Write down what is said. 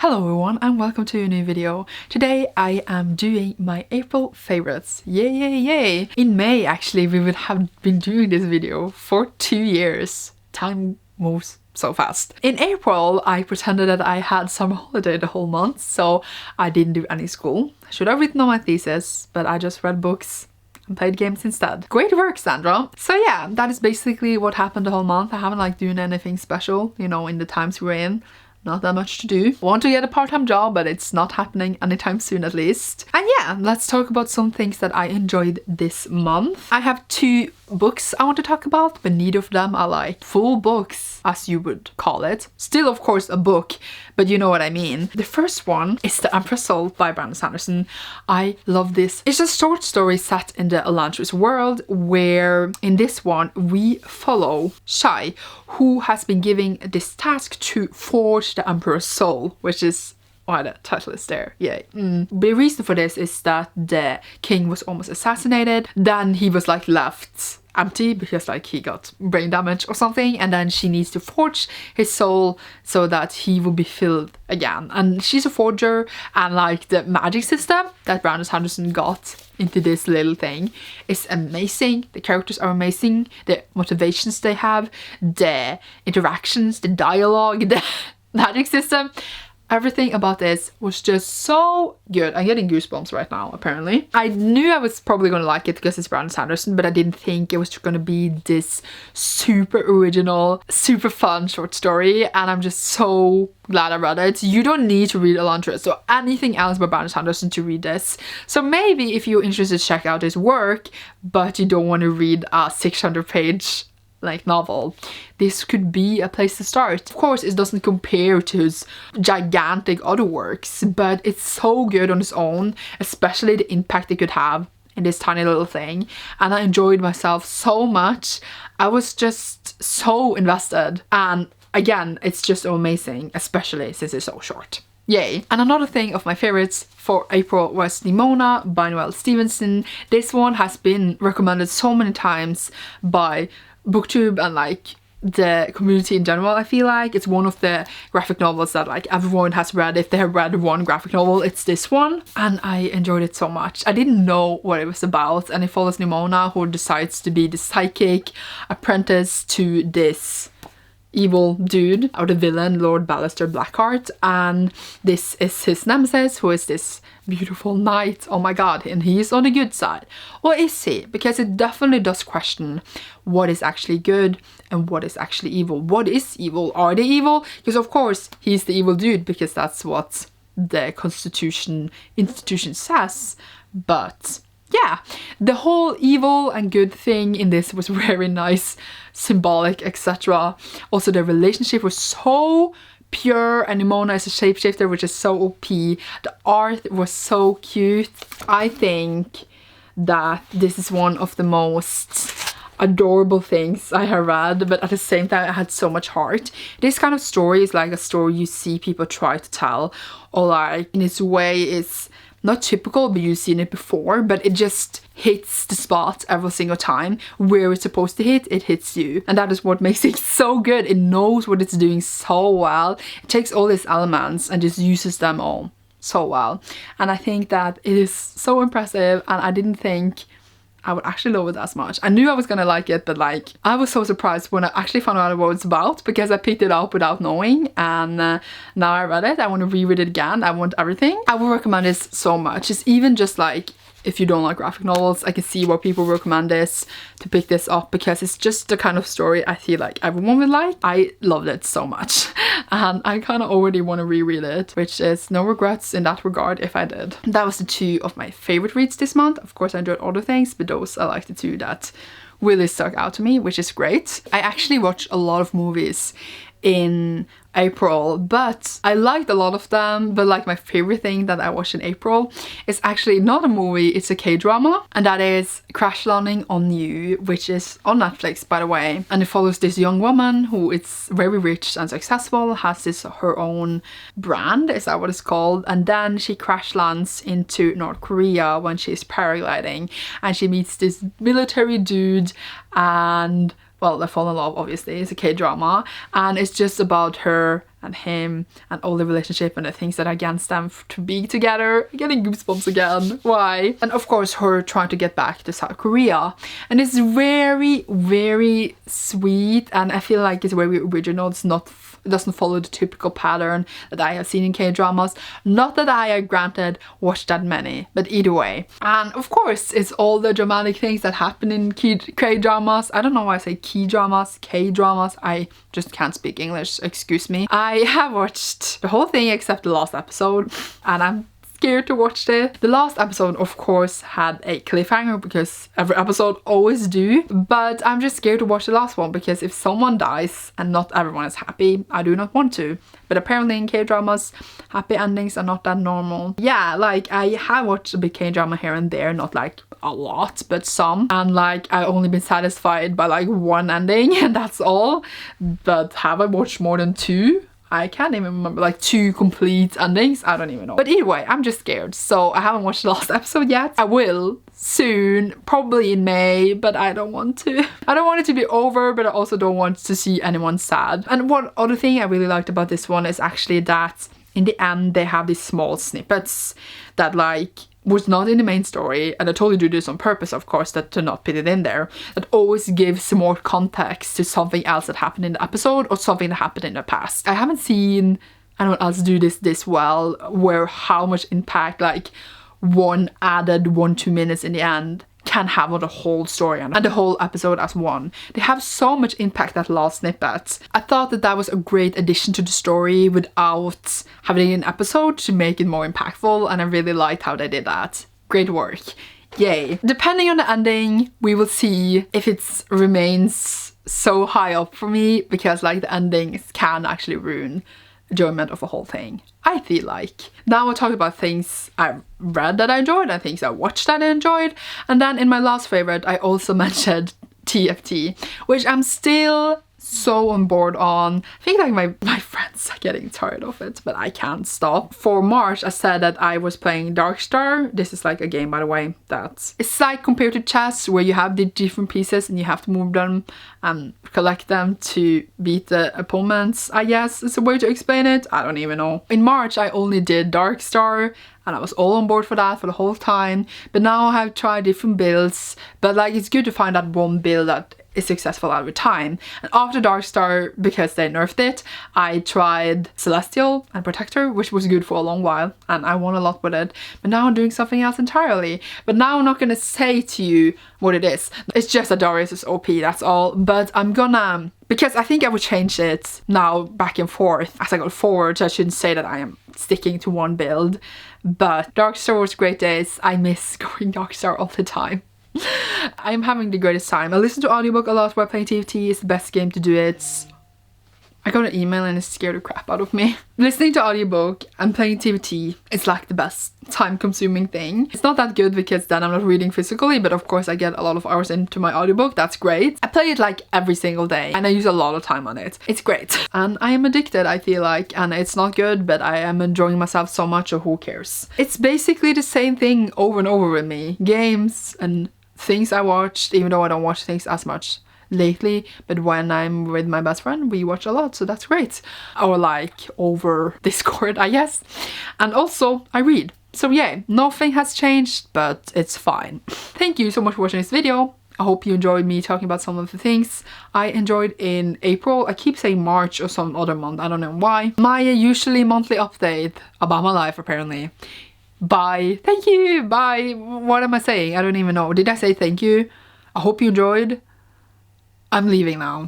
Hello everyone and welcome to a new video. Today I am doing my April favorites. Yay, yay, yay! In May actually we would have been doing this video for 2 years. Time moves so fast. In April I pretended that I had summer holiday the whole month, so I didn't do any school. I should have written on my thesis, but I just read books and played games instead. Great work, Sandra! So yeah, that is basically what happened the whole month. I haven't doing anything special, you know, in the times we're in. Not that much to do. Want to get a part-time job, but it's not happening anytime soon at least. And yeah, let's talk about some things that I enjoyed this month. I have 2 books I want to talk about, but neither of them are like full books, as you would call it. Still, of course, a book, but you know what I mean. The first one is The Emperor's Soul by Brandon Sanderson. I love this. It's a short story set in the Elantris world, where in this one we follow Shai, who has been given this task to forge the Emperor's Soul, which is why the title is there. Yay. The reason for this is that the king was almost assassinated. Then he was left empty because he got brain damage or something, and then she needs to forge his soul so that he will be filled again. And she's a forger, and the magic system that Brandon Sanderson got into this little thing is amazing. The characters are amazing, the motivations they have, the interactions, the dialogue, the magic system. Everything about this was just so good. I'm getting goosebumps right now, apparently. I knew I was probably gonna like it because it's Brandon Sanderson, but I didn't think it was gonna be this super original, super fun short story, and I'm just so glad I read it. You don't need to read Elantris or anything else by Brandon Sanderson to read this. So maybe if you're interested to check out his work, but you don't want to read a 600-page novel, this could be a place to start. Of course, it doesn't compare to his gigantic other works, but it's so good on its own, especially the impact it could have in this tiny little thing. And I enjoyed myself so much. I was just so invested, and again, it's just so amazing, especially since it's so short. Yay. And another thing of my favorites for April was Wesley Mona by Noelle Stevenson. This one has been recommended so many times by BookTube and the community in general. I feel like it's one of the graphic novels that everyone has read. If they have read one graphic novel, it's this one, and I enjoyed it so much. I didn't know what it was about, and it follows Nimona, who decides to be the psychic apprentice to this evil dude, or the villain, Lord Ballister Blackheart, and this is his nemesis, who is this beautiful knight. Oh my god, and he's on the good side. Or is he? Because it definitely does question what is actually good and what is actually evil. What is evil? Are they evil? Because of course he's the evil dude, because that's what the institution says. But yeah, the whole evil and good thing in this was very nice, symbolic, etc. Also, the relationship was so pure, and Nimona is a shapeshifter, which is so OP. The art was so cute. I think that this is one of the most adorable things I have read, but at the same time it had so much heart. This kind of story is like a story you see people try to tell, or in its way it's not typical, but you've seen it before, but it just hits the spot every single time. Where it's supposed to hit, it hits you. And that is what makes it so good. It knows what it's doing so well. It takes all these elements and just uses them all so well. And I think that it is so impressive, and I didn't think I would actually love it as much. I knew I was gonna like it, but I was so surprised when I actually found out what it's about, because I picked it up without knowing, and now I read it. I want to reread it again. I want everything. I would recommend this so much. It's even just if you don't like graphic novels, I can see why people recommend this, to pick this up, because it's just the kind of story I feel like everyone would like. I loved it so much, and I kind of already want to reread it, which is no regrets in that regard if I did. That was the 2 of my favorite reads this month. Of course I enjoyed other things, but those are the 2 that really stuck out to me, which is great. I actually watched a lot of movies in April, but I liked a lot of them, but my favorite thing that I watched in April is actually not a movie, it's a K-drama, and that is Crash Landing on You, which is on Netflix, by the way. And it follows this young woman who is very rich and successful, has her own brand, is that what it's called, and then she crash lands into North Korea when she's paragliding, and she meets this military dude, and well, they fall in love, obviously. It's a K-drama, and it's just about her and him and all the relationship and the things that are against them to be together. Getting goosebumps again. Why? And of course her trying to get back to South Korea. And it's very, very sweet, and I feel like it's very original. It doesn't follow the typical pattern that I have seen in K-dramas. Not that I, granted, watched that many, but either way. And of course, it's all the dramatic things that happen in K-dramas. I don't know why I say K-dramas, K-dramas. I just can't speak English, excuse me. I have watched the whole thing except the last episode, and I'm scared to watch it. The last episode of course had a cliffhanger, because every episode always do, but I'm just scared to watch the last one, because if someone dies and not everyone is happy, I do not want to. But apparently in K-dramas, happy endings are not that normal. Yeah, like I have watched a big K-drama here and there, not like a lot, but some, and like I've only been satisfied by like one ending and that's all. But have I watched more than two? I can't even remember, like 2 complete endings. I don't even know. But either way, I'm just scared. So I haven't watched the last episode yet. I will soon, probably in May, but I don't want to. I don't want it to be over, but I also don't want to see anyone sad. And one other thing I really liked about this one is actually that in the end they have these small snippets that like was not in the main story, and I totally do this on purpose, of course, that to not put it in there, that always gives more context to something else that happened in the episode or something that happened in the past. I haven't seen anyone else do this well, where how much impact like one added 1-2 minutes in the end can have on the whole story and the whole episode as one. They have so much impact, that last snippet. I thought that was a great addition to the story without having an episode to make it more impactful, and I really liked how they did that. Great work. Yay. Depending on the ending, we will see if it remains so high up for me, because like the endings can actually ruin enjoyment of a whole thing, I feel like. Now I talked about things I read that I enjoyed and things I watched that I enjoyed, and then in my last favorite I also mentioned TFT, which I'm still so on board on. I think like my friends are getting tired of it, but I can't stop. For March I said that I was playing Darkstar. This is like a game, by the way, that it's like compared to chess, where you have the different pieces and you have to move them and collect them to beat the opponents, I guess is a way to explain it. I don't even know. In March I only did Darkstar, and I was all on board for that for the whole time, but now I have tried different builds, but like it's good to find that one build that is successful every time. And after Darkstar, because they nerfed it, I tried Celestial and Protector, which was good for a long while, and I won a lot with it. But now I'm doing something else entirely. But now I'm not gonna say to you what it is. It's just that Darius is OP, that's all. But I'm gonna, because I think I would change it now back and forth as I go forward, so I shouldn't say that I am sticking to one build. But Darkstar was great days. I miss going Darkstar all the time. I'm having the greatest time. I listen to audiobook a lot while playing TFT. It's the best game to do it. I got an email and it scared the crap out of me. Listening to audiobook and playing TFT is like the best time-consuming thing. It's not that good because then I'm not reading physically, but of course I get a lot of hours into my audiobook. That's great. I play it like every single day and I use a lot of time on it. It's great. And I am addicted, I feel like, and it's not good, but I am enjoying myself so much, so who cares? It's basically the same thing over and over with me. Games and things I watched, even though I don't watch things as much lately, but when I'm with my best friend we watch a lot, so that's great. Or like over Discord, I guess. And also I read. So yeah, nothing has changed, but it's fine. Thank you so much for watching this video. I hope you enjoyed me talking about some of the things I enjoyed in April. I keep saying March or some other month, I don't know why. My usually monthly update about my life, apparently. Bye. Thank you. Bye. What am I saying? I don't even know. Did I say thank you? I hope you enjoyed. I'm leaving now.